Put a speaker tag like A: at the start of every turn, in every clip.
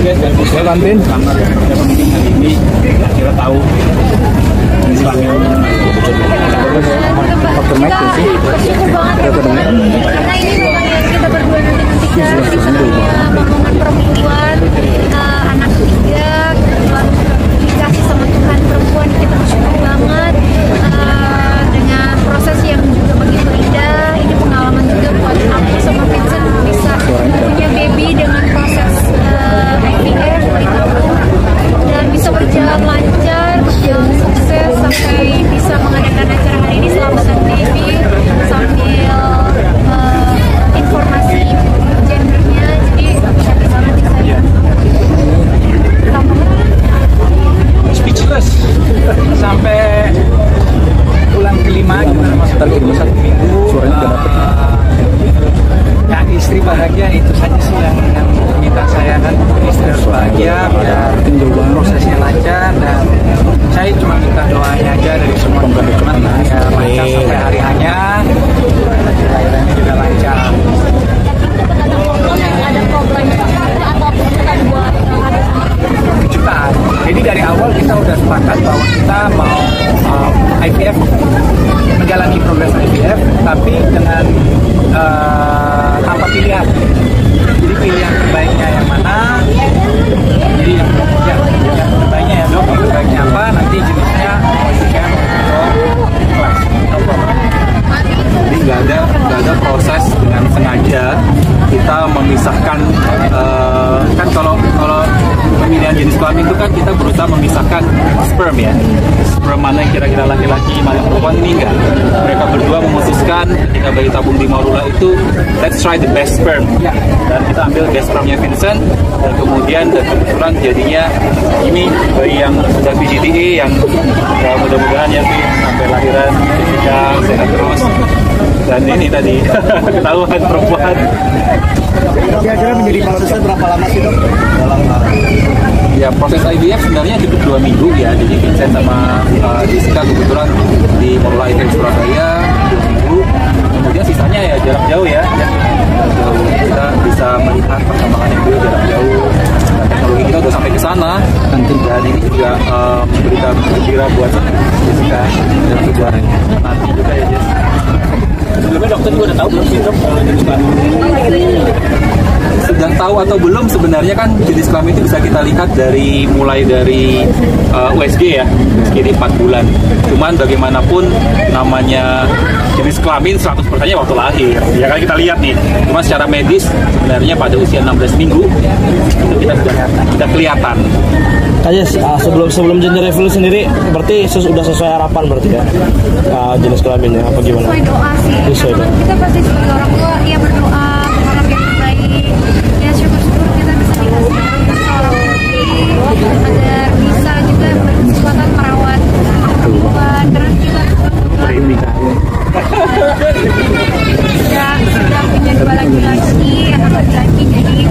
A: guys, saya bantuin. Kamar ada pemimpin hari ini kira tahu.
B: Faktor mic sih. Karena ini momen kita berdua nanti-nantikan di momen perempuan, anak ketiga, kebetulan dikasih sama Tuhan perempuan, kita bersyukur banget dengan proses yang juga begitu indah. Ini pengalaman juga buat aku sama Vincent bisa punya baby dengan proses IVF dan bisa berjalan lancar, berjalan sukses sampai bisa mengadakan acara hari ini selamat dan baby sambil informasi gendernya, jadi happy banget di saya.
A: Speechless sampai bulan kelima gimana mas? Terkini 1 minggu. Suaranya udah dapet. Ya istri bahagia itu saja sih yang minta saya kan, istri harus bahagia biar prosesnya lancar, dan saya cuma minta doanya aja dari semua teman-teman ya, lancar sampai hari hanya lahirannya juga lancar.
B: Ada problem atau kejutan buat
A: Kejutan. Jadi dari awal kita udah sepakat bahwa kita mau IVF, menjalani progres IVF, tapi dengan tanpa pilihan. Jadi pilihan terbaiknya yang mana? Jadi yang terbaiknya ya dok, yang terbaiknya apa? Nanti jenisnya weekend atau kelas.
C: Jadi nggak ada proses dengan sengaja kita memisahkan, kan kalau pemilihan jenis kelamin itu kan kita berusaha memisahkan sperm ya, sperm mana yang kira-kira laki-laki, mana yang perempuan. Ini enggak, mereka berdua memutuskan ketika bayi tabung di Marula itu let's try the best sperm, dan kita ambil best spermnya Vincent, dan kemudian kebetulan jadinya ini bayi yang sudah PGDA yang ya, mudah-mudahan ya Vin sampai lahiran ketika sehat terus. Dan ini tadi ketahuan perempuan.
A: Kira-kira menjadi prosesnya berapa lama sih dok?
C: Ya proses IVF sebenarnya cukup 2 minggu ya. Jadi Vincent sama Jessica kebetulan di Marula IVF Surabaya 2 minggu. Kemudian sisanya ya jarak jauh ya. Jarak jauh. Kita bisa melihat perkembangan yang jarak jauh. Dan teknologi kita udah sampai ke sana. Dan ini juga memberikan gembira buat Jessica dan juga nanti juga ya Jess.
A: Sebelumnya dokter juga udah tahu belum sih dok kalau jenis kelamin?
C: Sudah tahu atau belum sebenarnya kan jenis kelamin itu bisa kita lihat mulai dari USG ya, USG di 4 bulan. Cuman bagaimanapun namanya jenis kelamin 100%-nya waktu lahir. Ya kan kita lihat nih. Cuma secara medis sebenarnya pada usia 16 minggu itu kita sudah kelihatan.
D: Kayaknya sebelum gender reveal sendiri berarti sudah sesuai harapan berarti ya jenis kelaminnya apa gimana?
B: Sesuai doa sih.
D: Sesuai doa.
B: Kita pasti sebagai orang tua ya berdoa berharap yang terbaik. Ya syukur-syukur kita bisa dikasih agar bisa juga berkesempatan merawat perempuan, karena kita sudah punya 2 laki-laki, anak laki-laki, jadi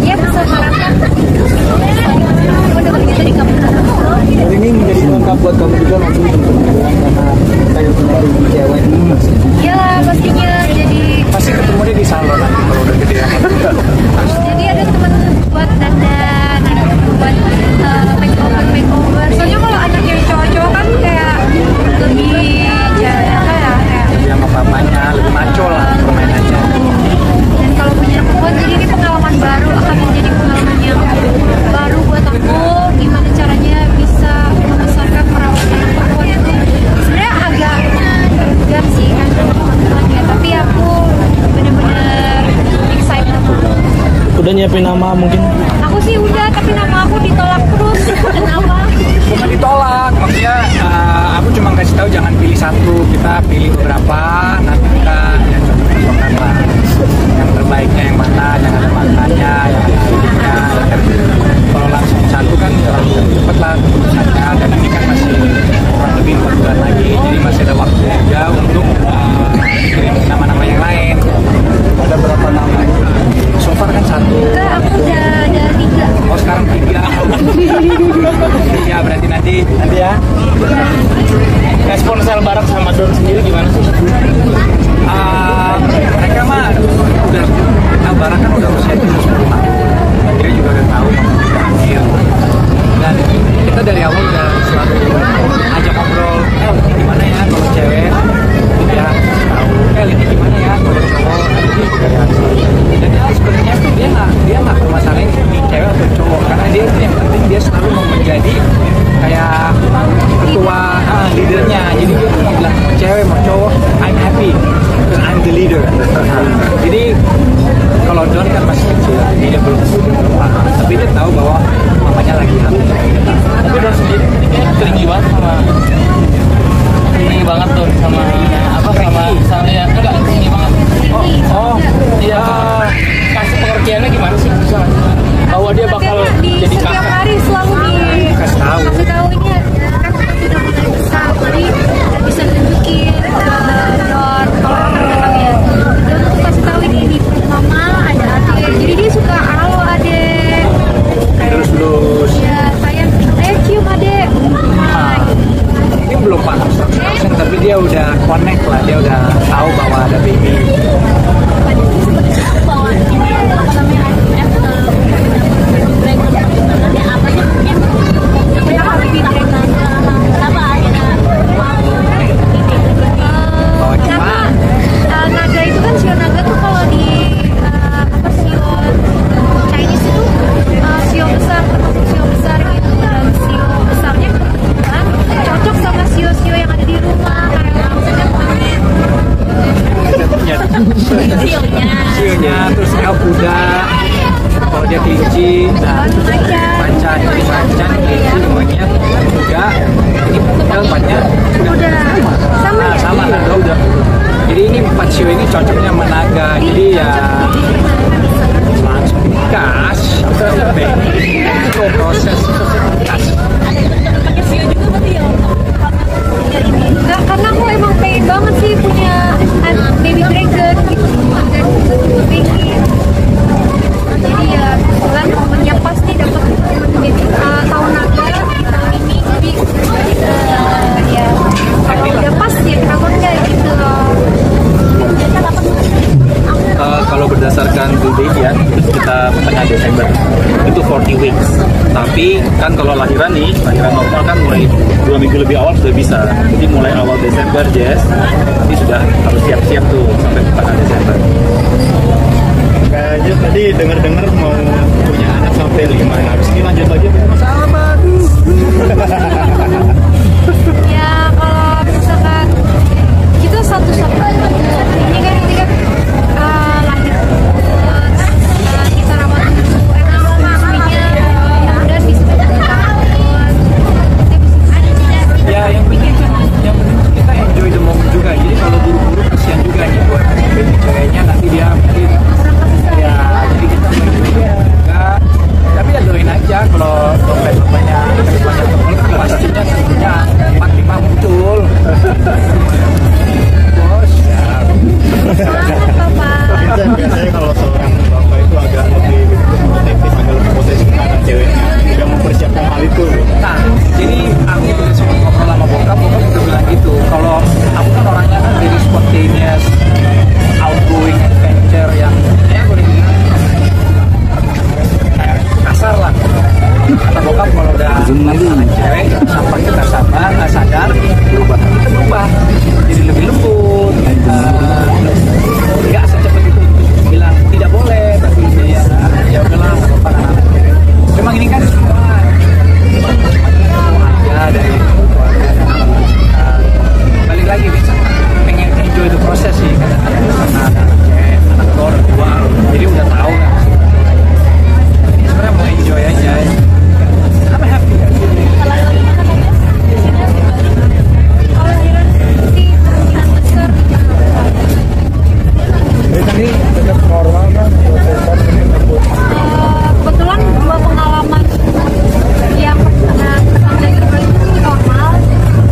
B: ya bisa mengharapkan kita di kampung.
A: Ini menjadi lengkap buat kamu juga nanti karena kayak punya baby cewek.
B: Ya pastinya, jadi
A: Pasti ketemunya di salon nanti kalau udah gede ya.
B: jadi ada teman buat dandan, ada teman buat makeover. Soalnya kalau anak yang cowok-cowok kan kayak lebih kayak
A: Sama papanya lebih maco lah permainannya.
B: dan kalau punya perempuan, jadi ini pengalaman baru, akan menjadi pengalaman yang baru buat aku. Gimana caranya bisa membesarkan perawatan perempuan itu sebenarnya agak deg-degan sih kan ya, tapi aku benar-benar excited.
D: Udah nyiapin nama mungkin?
B: Aku sih udah, tapi nama aku ditolak terus. Kenapa?
A: Bukan ditolak, maksudnya aku cuma kasih tahu jangan pilih satu, kita pilih beberapa, nanti kita ya cocok-cocokkan lah. Yang terbaiknya yang mana, yang ada maknanya, yang ada fisiknya. Kalau langsung satu kan terlalu cepat lah keputusannya, dan ini kan masih kurang lebih 4 bulan lagi, jadi masih ada waktu juga untuk kirim nama-nama yang lain. Ada berapa nama? So far kan 1.
B: Enggak, aku udah 3.
A: Oh sekarang 3. Ya berarti nanti ya.
D: Respon sel bareng sama Don sendiri gimana sih?
A: Mereka mah udah, Barang kan udah usia 75. Jadi kalau John kan masih kecil, jadi dia belum paham. Tapi dia tahu bahwa mamanya lagi hamil.
D: Tapi Don sendiri tinggi banget tuh sama apa sama ya enggak tinggi banget. Oh iya, kasih pengertiannya gimana sih bahwa dia bakal jadi
B: setiap
D: kakak?
B: hari selalu
A: Kasih tahu.
B: kasih tahu ini kan sudah mulai besar, jadi bisa tunjukin Don kalau orangnya Don tuh kasih tahu ini di mama ada adik, jadi dia suka halo adek,
A: Terus
B: ya sayang ayo cium adek.
A: dia belum paham 100%, tapi dia udah connect lah, dia udah tahu bahwa ada baby.
B: Karena naga itu kan sio naga tuh kalau di sio Chinese itu sio besar gitu, dan sio besarnya kebetulan cocok sama sio-sio yang ada di rumah karena orang sedang hamil.
A: Sionya, terus El kuda, kalau dia kelinci, nah macan, kelinci, monyet, kuda, ini El-nya
B: Udah sama ya?
A: sama kan, udah. Jadi ini 4 sio ini cocoknya sama naga, jadi ya langsung gas, proses gas.
B: Enggak, karena aku emang pengen banget sih punya baby dragon gitu, dan pengen. Jadi ya kebetulan momennya pas nih dapat tahun naga di tahun ini, jadi ya kalau udah pas ya dragonnya gitu loh.
C: Kalau berdasarkan due date ya, kita tengah Desember itu 40 weeks. Tapi kan kalau lahiran normal kan mulai 2 minggu lebih awal sudah bisa. Jadi mulai awal Desember, Jess, ini sudah harus siap-siap tuh sampai tengah Desember.
E: Jess tadi dengar-dengar mau punya anak sampai 5. Nah, habis ini lanjut lagi sama.
B: Ya kalau misalkan kita satu-satu ini kan lahir kita rawat dulu emang suaminya mudah bisa
A: Ya yang penting kita enjoy the moment juga. Jadi kalau buru-buru kasihan juga nih buat baby ceweknya, nanti dia mungkin ya jadi kita enjoy juga. Tapi ya doain aja kalau dompet banyak tebal, pastinya tentunya 45 muncul. Bos ya.
E: Biasanya kalau seorang bapak itu agak lebih protektif, agak lebih posesif terhadap ceweknya, juga mempersiapkan hal itu.
A: Nah, jadi aku udah sempat ngobrol sama bokap udah bilang gitu. Kalau aku kan orangnya kan very spontaneous, outgoing adventure yang ya boleh bilang kayak kasar lah. Kata bokap kalau udah anak cewek, apa kita sabar, nggak sadar, berubah. Kita berubah, jadi lebih lembut, nggak secepat itu bilang tidak boleh, tapi ya udahlah, nggak apa-apa. Memang ini kan semua aja dari keluarga dan balik lagi pengen enjoy the proses sih, karena anak cewek, anak cowok dua, jadi udah tahu kan. Sebenarnya mau enjoy aja. I'm happy.
E: Tadi tetap normal kan?
B: kebetulan dua pengalaman yang pertama dan kedua itu normal,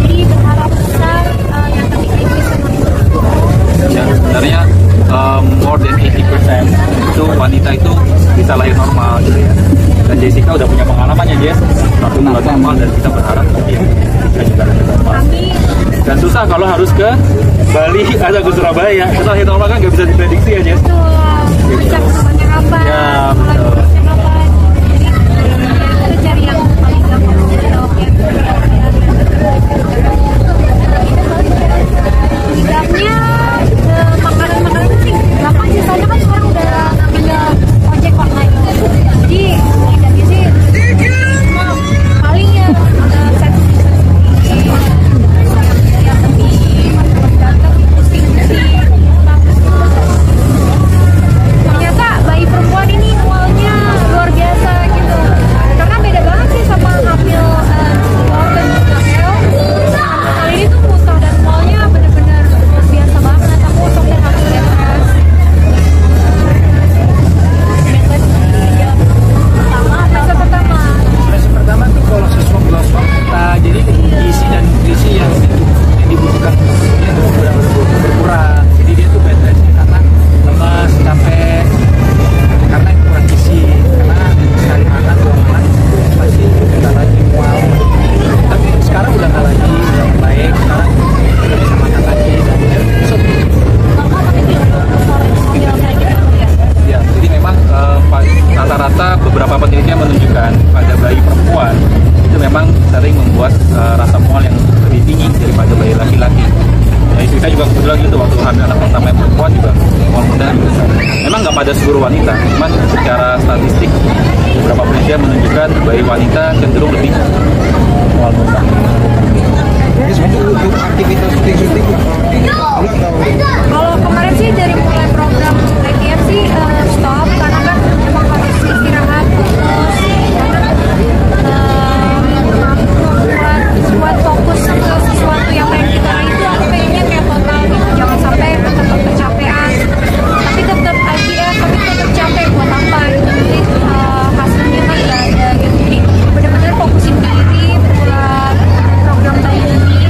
B: jadi berharap besar yang ketiga itu bisa
C: Ya, sebenarnya more than 80% itu wanita itu bisa lahir normal gitu ya. Dan Jessica udah punya pengalamannya, Jess. Satu bulan normal dan kita berharap nanti Jessica juga lahir normal.
B: kami
C: Dan susah kalau harus ke Bali atau ke Surabaya. Kita lahir normal kan nggak bisa diprediksi ya, Jess.
B: tuh bisa ketemuannya kapan,
C: Ya,
B: kalau
C: betul.
B: bisa kapan, jadi kita cari yang paling gampang untuk yang hidupnya makanan-makanan sih gampang sih, soalnya kan sekarang udah namanya ojek online, jadi hidupnya sih paling ya set yang lebih ganteng, pusing-pusing bagus.
C: beberapa penelitian menunjukkan pada bayi perempuan itu memang sering membuat rasa mual yang lebih tinggi daripada bayi laki-laki. Ya, istri saya juga kebetulan gitu, waktu hamil anak pertama yang perempuan juga mual muda lebih besar. Memang nggak pada seluruh wanita, cuman secara statistik beberapa penelitian menunjukkan bayi wanita cenderung lebih mual muda.
F: Untuk aktivitas syuting
B: Kalau kemarin sih dari mulai program IVF sih stop karena kan memang harus istirahat fokus buat fokus ke sesuatu yang pengen kita raih itu aku pengennya kayak total gitu, jangan sampai tetap kecapean tapi tetap IVF tapi tetap capek buat apa gitu, nanti hasilnya kan nggak ada gitu. Jadi benar-benar fokusin diri buat program tadi ini.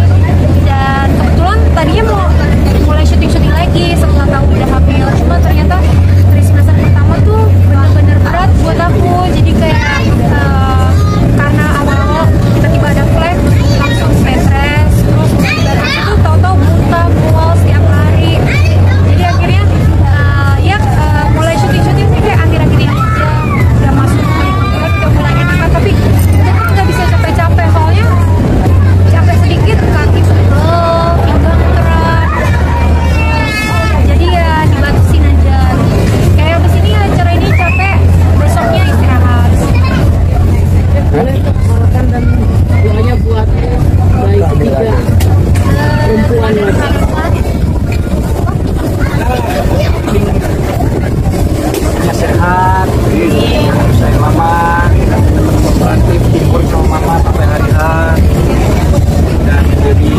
B: Dan kebetulan tadinya mau mulai syuting lagi setelah tahu udah hamil, cuma ternyata trimester pertama tuh benar-benar berat buat aku. Jadi kayak karena awal tiba-tiba ada flek langsung bed rest, terus dari itu tahu-tahu muntah mual setiap hari. Jadi akhirnya mulai syuting sih kayak akhir-akhir ini aja udah masuk udah mulai enakan, tapi tetap nggak bisa capek-capek soalnya capek sedikit kaki pegel, pinggang gerak, jadi ya dibatasin aja. Kayak abis ini acara ini capek, besoknya istirahat.
G: Makan dan doanya buat bayi ketiga perempuan
A: Ya sehat, sayang mama, kooperatif, timbul sama mama sampai hari H, dan jadi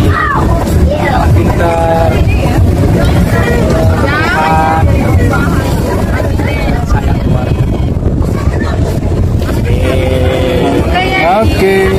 A: anak pintar, sehat, sayang keluarga. Oke.